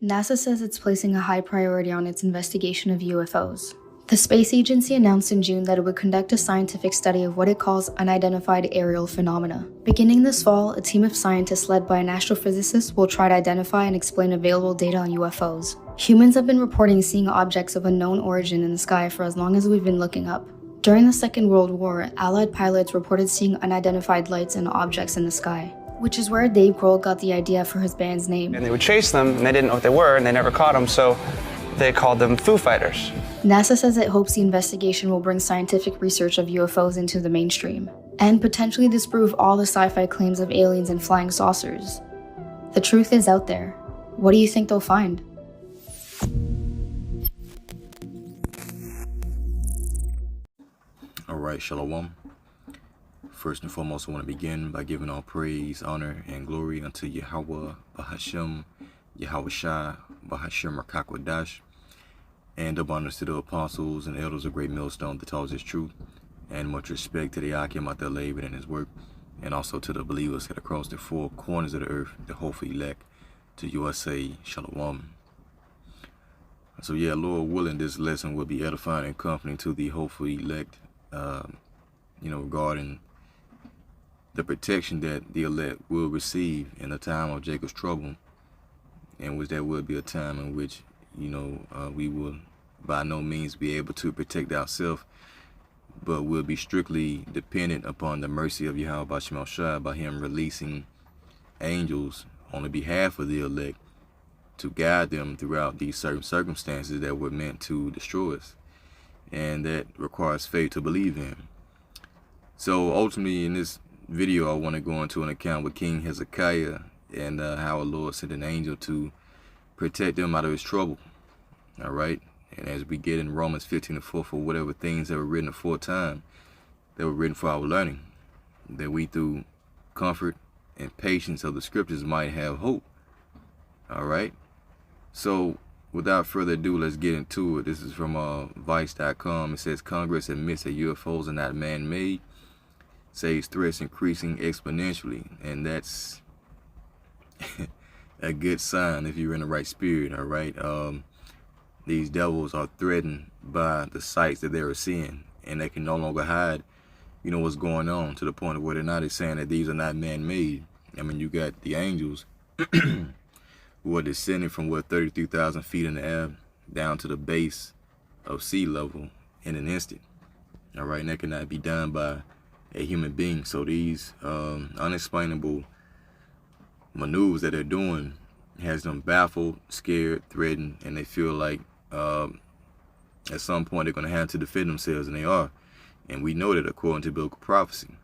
NASA says it's placing a high priority on its investigation of UFOs. The space agency announced in June that it would conduct a scientific study of what it calls unidentified aerial phenomena. Beginning this fall, a team of scientists led by an astrophysicist will try to identify and explain available data on UFOs. Humans have been reporting seeing objects of unknown origin in the sky for as long as we've been looking up. During the Second World War, Allied pilots reported seeing unidentified lights and objects in the sky, which is where Dave Grohl got the idea for his band's name. And they would chase them, and they didn't know what they were, and they never caught them, so they called them Foo Fighters. NASA says it hopes the investigation will bring scientific research of UFOs into the mainstream, and potentially disprove all the sci-fi claims of aliens and flying saucers. The truth is out there. What do you think they'll find? Alright, Shalom. First and foremost, I want to begin by giving all praise, honor, and glory unto Yahweh, Bahashem, Yahweh Shai, Bahashem Rakakwadash, and double honors to the apostles and elders of Great Millstone that tells his truth, and much respect to the Akim out there laboring in his work, and also to the believers that across the four corners of the earth, the hopeful elect, to USA, Shalom. So yeah, Lord willing, this lesson will be edifying and comforting to the hopeful elect, regarding the protection that the elect will receive in the time of Jacob's trouble, and which there will be a time in which, we will by no means be able to protect ourselves, but will be strictly dependent upon the mercy of Yahweh Bashim Shai by him releasing angels on the behalf of the elect to guide them throughout these certain circumstances that were meant to destroy us, and that requires faith to believe in. So ultimately, in this video, I want to go into an account with King Hezekiah and how the Lord sent an angel to protect them out of his trouble. All right. And as we get in Romans 15:4, for whatever things that were written aforetime, that were written for our learning, that we through comfort and patience of the scriptures might have hope. All right. So without further ado, let's get into it. This is from Vice.com. It says Congress admits that UFOs are not man-made, says threats increasing exponentially, and that's a good sign if you're in the right spirit. All right. These devils are threatened by the sights that they are seeing, and they can no longer hide, what's going on, to the point of where they're not saying that these are not man-made. I mean, you got the angels who are descending from 33,000 feet in the air down to the base of sea level in an instant. All right, and that cannot be done by a human being. So these unexplainable maneuvers that they're doing has them baffled, scared, threatened, and they feel like at some point they're going to have to defend themselves, and they are. And we know that according to biblical prophecy.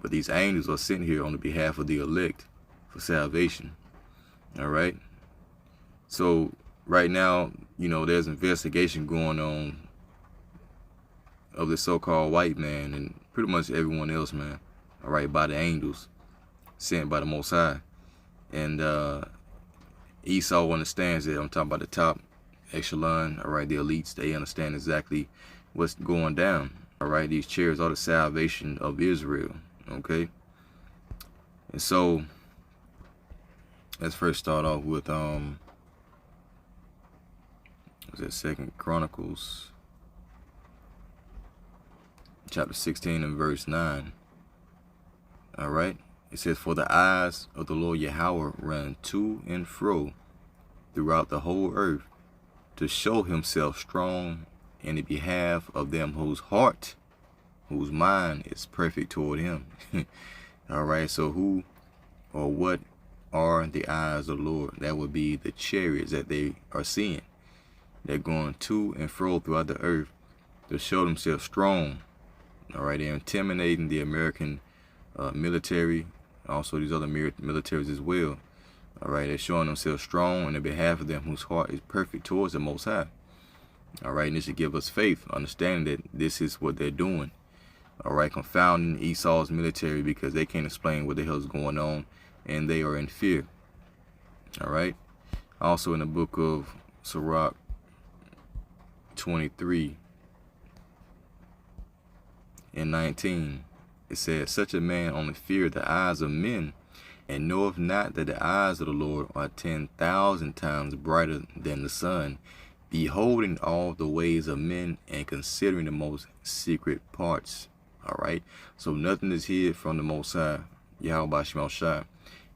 But these angels are sent here on the behalf of the elect for salvation. All right. So right now, there's investigation going on of the so-called white man and pretty much everyone else, man. All right, by the angels sent by the Most High. And Esau understands it. I'm talking about the top echelon. All right, the elites, they understand exactly what's going down. All right, these chairs are the salvation of Israel. Okay. And so let's first start off with Second Chronicles chapter 16 and verse 9. All right. It says, for the eyes of the Lord Yahweh run to and fro throughout the whole earth to show himself strong in the behalf of them whose heart, whose mind is perfect toward him. All right. So who or what are the eyes of the Lord? That would be the chariots that they are seeing. They're going to and fro throughout the earth to show themselves strong. All right. They're intimidating the American military, also these other militaries as well. All right, they're showing themselves strong on the behalf of them whose heart is perfect towards the Most High. All right, and this should give us faith, understanding that this is what they're doing. All right, confounding Esau's military because they can't explain what the hell is going on, and they are in fear. All right, also in the book of Sirach 23 and 19, it says, such a man only fear the eyes of men, And knoweth not that the eyes of the Lord are 10,000 times brighter than the sun, beholding all the ways of men and considering the most secret parts. All right. So nothing is hid from the Most High, Yahweh Shema Shai.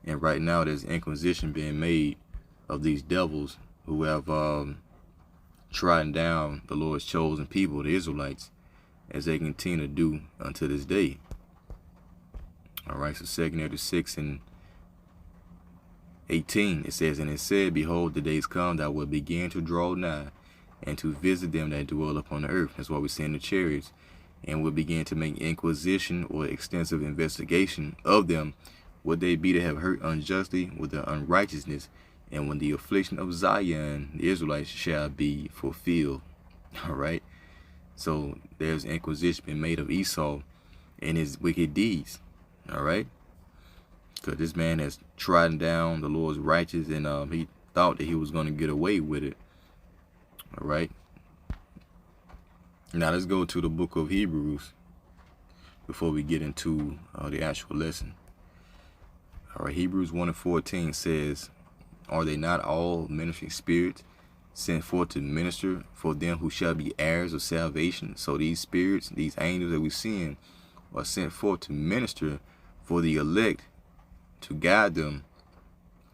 And right now there's inquisition being made of these devils who have trodden down the Lord's chosen people, the Israelites, as they continue to do unto this day. All right. So 2 Nephi 6:18, it says, and it said, behold, the days come that will begin to draw nigh, and to visit them that dwell upon the earth. That's why we send the chariots, and will begin to make inquisition or extensive investigation of them, would they be to have hurt unjustly with their unrighteousness, and when the affliction of Zion, the Israelites, shall be fulfilled. All right. So there's inquisition being made of Esau and his wicked deeds. All right. Because this man has trodden down the Lord's righteous, and he thought that he was going to get away with it. All right. Now let's go to the book of Hebrews before we get into the actual lesson. All right. Hebrews 1:14 says, are they not all ministering spirits sent forth to minister for them who shall be heirs of salvation? So these spirits, these angels that we see, are sent forth to minister for the elect, to guide them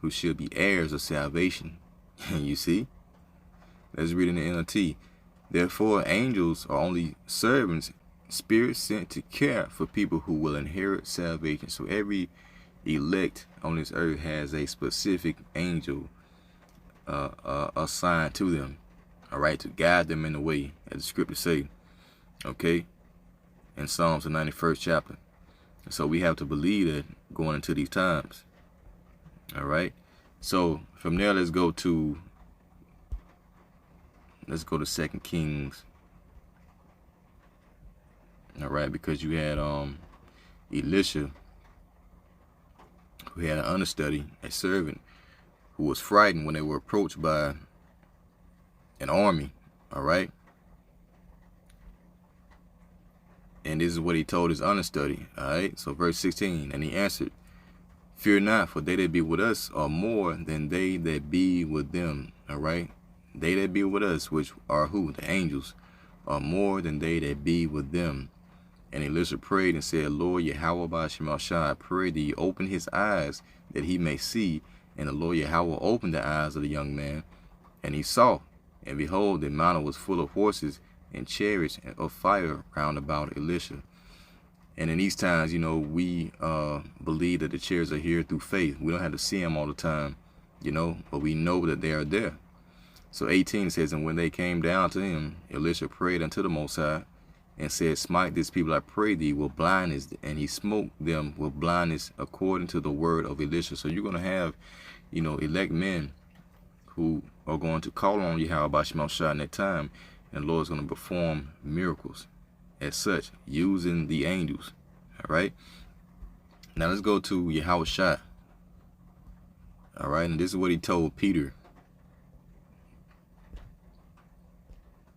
who should be heirs of salvation. You see? Let's read in the NLT. Therefore, angels are only servants, spirits sent to care for people who will inherit salvation. So every elect on this earth has a specific angel assigned to them, all right, to guide them in the way, as the scriptures say, okay, in Psalms the 91st chapter. So we have to believe that going into these times. All right. So from there, let's go to 2 Kings. All right, because you had Elisha, who had an understudy, a servant, who was frightened when they were approached by an army. All right. And this is what he told his understudy. All right. So verse 16, and he answered, fear not, for they that be with us are more than they that be with them. All right. They that be with us, which are who? The angels, are more than they that be with them. And Elisha prayed and said, Lord Yahweh by Shema Shai, I pray thee, open his eyes that he may see. And the Lord Yahweh opened the eyes of the young man, and he saw. And behold, the mountain was full of horses and chariots of fire round about Elisha. And in these times, you know, we believe that the chariots are here through faith. We don't have to see them all the time, you know, but we know that they are there. So 18 says, and when they came down to him, Elisha prayed unto the Most High, and said, smite this people, I pray thee, with blindness. And he smote them with blindness according to the word of Elisha. So you're going to have, you know, elect men who are going to call on Yahweh by Shema Shai in that time. And the Lord's going to perform miracles as such, using the angels. All right. Now let's go to Yahweh Shai. All right. And this is what he told Peter.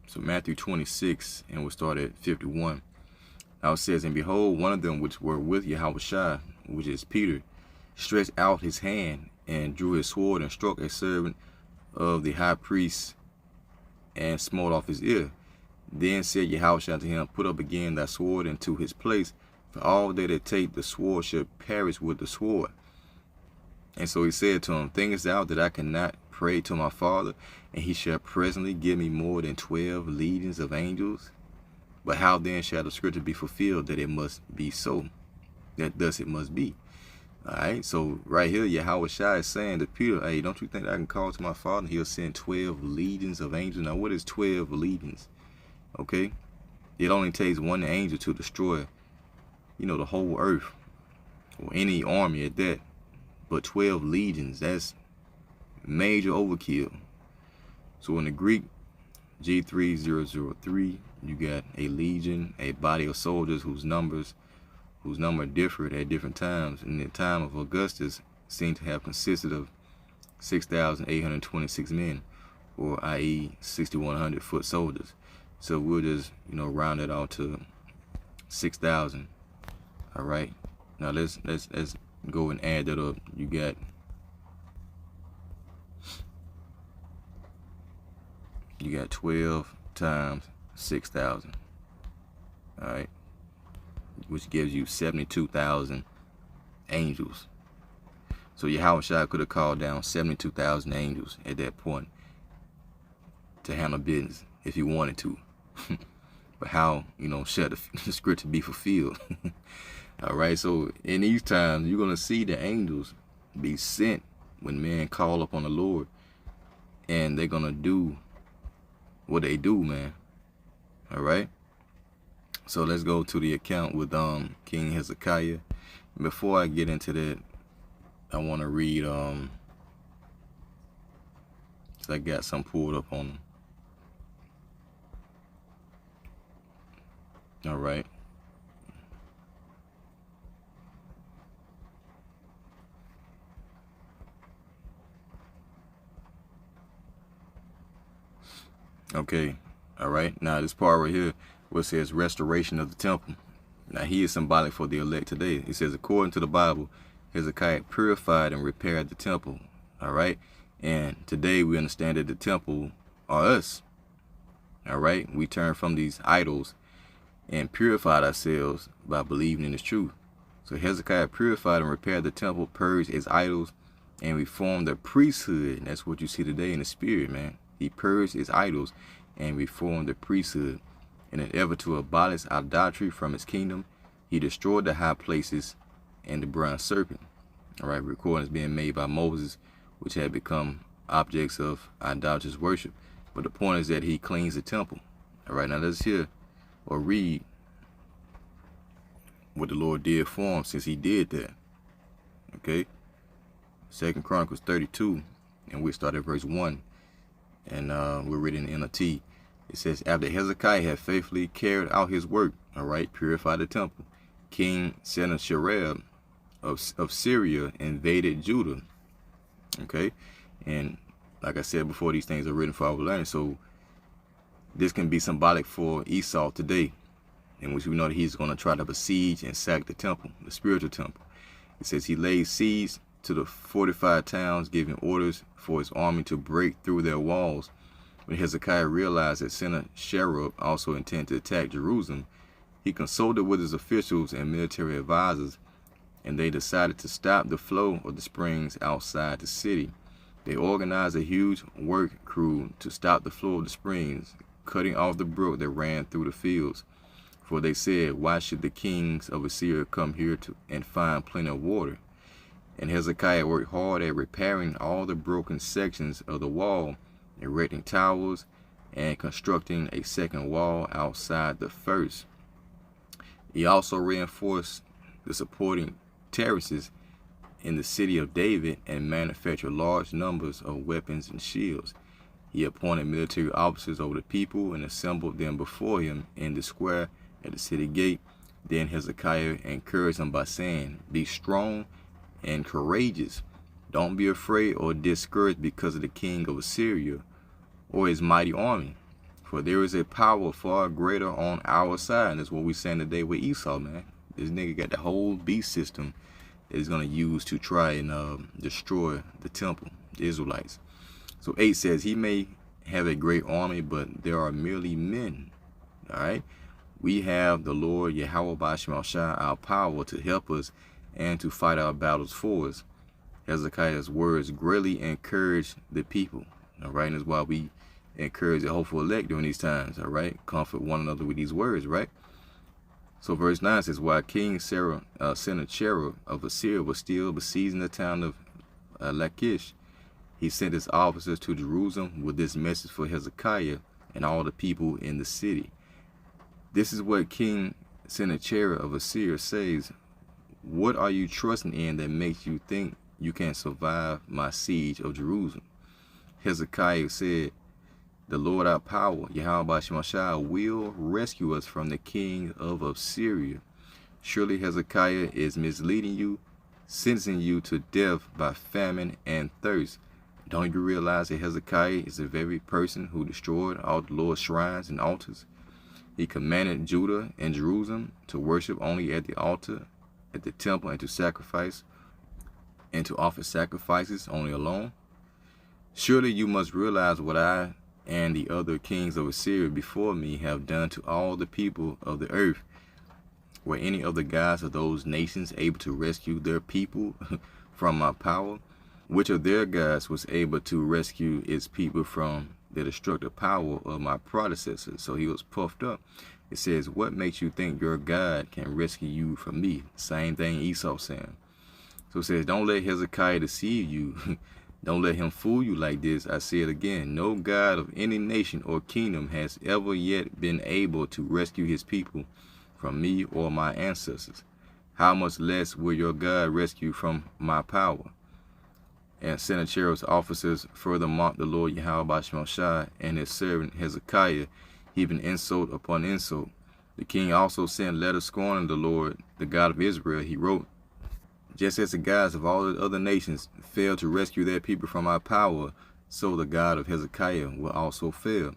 So Matthew 26, and we'll start at 51. Now it says, and behold, one of them which were with Yahweh Shai, which is Peter, stretched out his hand and drew his sword and struck a servant of the high priest and smote off his ear. Then said Yahweh Shai unto him, put up again thy sword into his place, for all they that take the sword shall perish with the sword. And so he said to him, thinkest thou that I cannot pray to my Father, and he shall presently give me more than 12 legions of angels? But how then shall the scripture be fulfilled that it must be so? That thus it must be. All right, so right here, Yahweh Shai is saying to Peter, hey, don't you think that I can call to my Father? He'll send 12 legions of angels. Now, what is 12 legions? Okay, it only takes one angel to destroy, you know, the whole earth, or any army at that. But 12 legions, that's major overkill. So in the Greek, G3003, you got a legion, a body of soldiers whose number differed at different times. In the time of Augustus, seemed to have consisted of 6,826 men, or i.e. 6,100 foot soldiers. So we'll just, you know, round it out to 6,000. All right. Now let's go and add that up. You got 12 times 6,000. All right, which gives you 72,000 angels. So Yahweh could have called down 72,000 angels at that point to handle business if he wanted to. But how, shall the scripture be fulfilled? All right, so in these times, you're going to see the angels be sent when men call upon the Lord, and they're going to do what they do, man. All right. So let's go to the account with King Hezekiah. Before I get into that, I want to read so I got some pulled up on them. All right. Okay. All right. Now this part right here, where it says restoration of the temple. Now he is symbolic for the elect today. It says, according to the Bible, Hezekiah purified and repaired the temple. All right. And today we understand that the temple are us. All right. We turn from these idols and purified ourselves by believing in His truth. So Hezekiah purified and repaired the temple, purged its idols, and reformed the priesthood. And that's what you see today in the spirit, man. He purged his idols and reformed the priesthood. In an effort to abolish idolatry from his kingdom, he destroyed the high places and the bronze serpent. All right, recordings being made by Moses, which had become objects of idolatrous worship. But the point is that he cleans the temple. All right, now let's hear or read what the Lord did for him since he did that. Okay, 2 Chronicles 32, and we start at verse 1, and we're reading in NLT. It says, after Hezekiah had faithfully carried out his work, all right, purified the temple, King Sennacherib of Syria invaded Judah. Okay, and like I said before, these things are written for our learning. So this can be symbolic for Esau today, in which we know that he's going to try to besiege and sack the temple, the spiritual temple. It says he laid siege to the fortified towns, giving orders for his army to break through their walls. When Hezekiah realized that Sennacherib also intended to attack Jerusalem, he consulted with his officials and military advisors, and they decided to stop the flow of the springs outside the city. They organized a huge work crew to stop the flow of the springs, cutting off the brook that ran through the fields. For they said, why should the kings of Assyria come here and find plenty of water? And Hezekiah worked hard at repairing all the broken sections of the wall, erecting towers, and constructing a second wall outside the first. He also reinforced the supporting terraces in the city of David and manufactured large numbers of weapons and shields. He appointed military officers over the people and assembled them before him in the square at the city gate. Then Hezekiah encouraged them by saying, be strong and courageous. Don't be afraid or discouraged because of the king of Assyria or his mighty army. For there is a power far greater on our side. And that's what we're saying today with Esau, man. This nigga got the whole beast system that he's going to use to try and destroy the temple, the Israelites. So 8 says, he may have a great army, but there are merely men. All right. We have the Lord Yahweh Bashmashah, our power to help us and to fight our battles for us. Hezekiah's words greatly encouraged the people. All right. And that's why we encourage the hopeful elect during these times. All right. Comfort one another with these words. Right. So verse 9 says, while King Sennacherib of Assyria was still besieging the town of Lachish, he sent his officers to Jerusalem with this message for Hezekiah and all the people in the city. This is what King Sennacherib of Assyria says. What are you trusting in that makes you think you can survive my siege of Jerusalem? Hezekiah said, the Lord our power, Yahweh Shemashah, will rescue us from the king of Assyria. Surely Hezekiah is misleading you, sentencing you to death by famine and thirst. Don't you realize that Hezekiah is the very person who destroyed all the Lord's shrines and altars? He commanded Judah and Jerusalem to worship only at the altar, at the temple, and to sacrifice and to offer sacrifices only alone? Surely you must realize what I and the other kings of Assyria before me have done to all the people of the earth. Were any of the gods of those nations able to rescue their people from my power? Which of their gods was able to rescue its people from the destructive power of my predecessors? So he was puffed up. It says, what makes you think your God can rescue you from me? Same thing Esau saying. So it says, don't let Hezekiah deceive you. Don't let him fool you like this. I say it again. No God of any nation or kingdom has ever yet been able to rescue his people from me or my ancestors. How much less will your God rescue from my power? And Sennacherib's officers further mocked the Lord Yahweh by Shemashai and his servant Hezekiah, heaping insult upon insult. The king also sent letters scorning the Lord, the God of Israel. He wrote, just as the gods of all the other nations failed to rescue their people from our power, so the God of Hezekiah will also fail.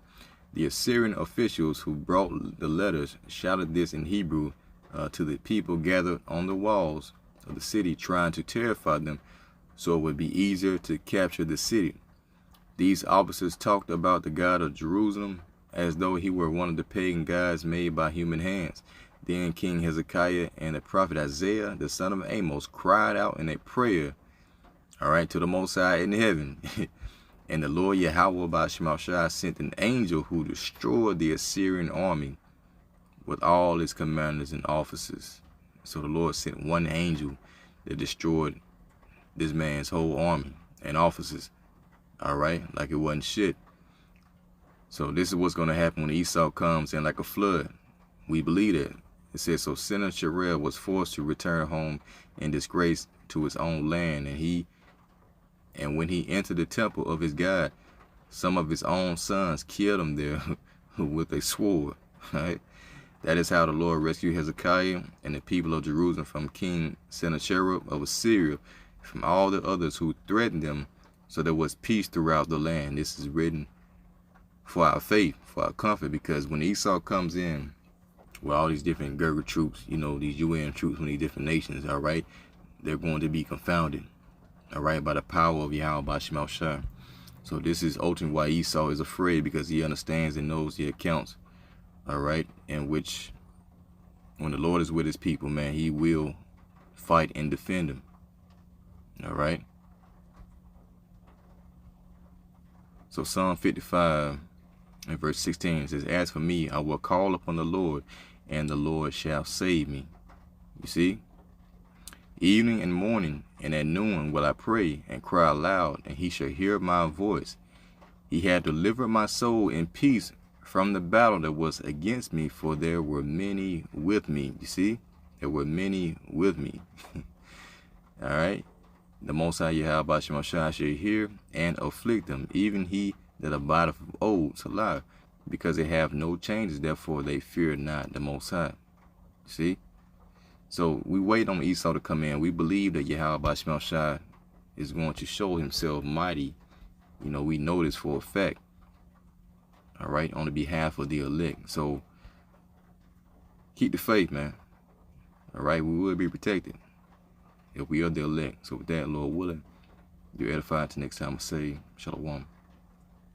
The Assyrian officials who brought the letters shouted this in Hebrew to the people gathered on the walls of the city, trying to terrify them so it would be easier to capture the city. These officers talked about the God of Jerusalem as though he were one of the pagan gods made by human hands. Then King Hezekiah and the prophet Isaiah, the son of Amos, cried out in a prayer, to the Most High in heaven. And the Lord Yahweh by Shemashai sent an angel who destroyed the Assyrian army with all its commanders and officers. So the Lord sent one angel that destroyed this man's whole army and officers, like it wasn't shit. So this is what's going to happen when Esau comes in like a flood. We believe that. It says, so Sennacherib was forced to return home in disgrace to his own land, and when he entered the temple of his God, some of his own sons killed him there with a sword. Right? That is how the Lord rescued Hezekiah and the people of Jerusalem from King Sennacherib of Assyria, from all the others who threatened them, so there was peace throughout the land. This is written for our faith, for our comfort, because when Esau comes in with all these different Gurga troops, these UN troops from these different nations, they're going to be confounded, by the power of Yahweh by Shemashai. So this is ultimately why Esau is afraid, because he understands and knows the accounts, in which when the Lord is with his people, man, he will fight and defend them. So Psalm 55 and verse 16 says, as for me, I will call upon the Lord, and the Lord shall save me. You see? Evening and morning and at noon will I pray and cry aloud, and he shall hear my voice. He had delivered my soul in peace from the battle that was against me, for there were many with me. You see? There were many with me. The Most High Yahweh by Shemashai shall hear and afflict them, even he that abideth of old, Salah, because they have no changes, therefore they fear not the Most High. See? So we wait on Esau to come in. We believe that Yahweh by Shemashai is going to show himself mighty. We know this for a fact. On the behalf of the elect. So keep the faith, man. We will be protected if we are the elect. So with that, Lord willing, you're edified. Till next time I say, Shalom.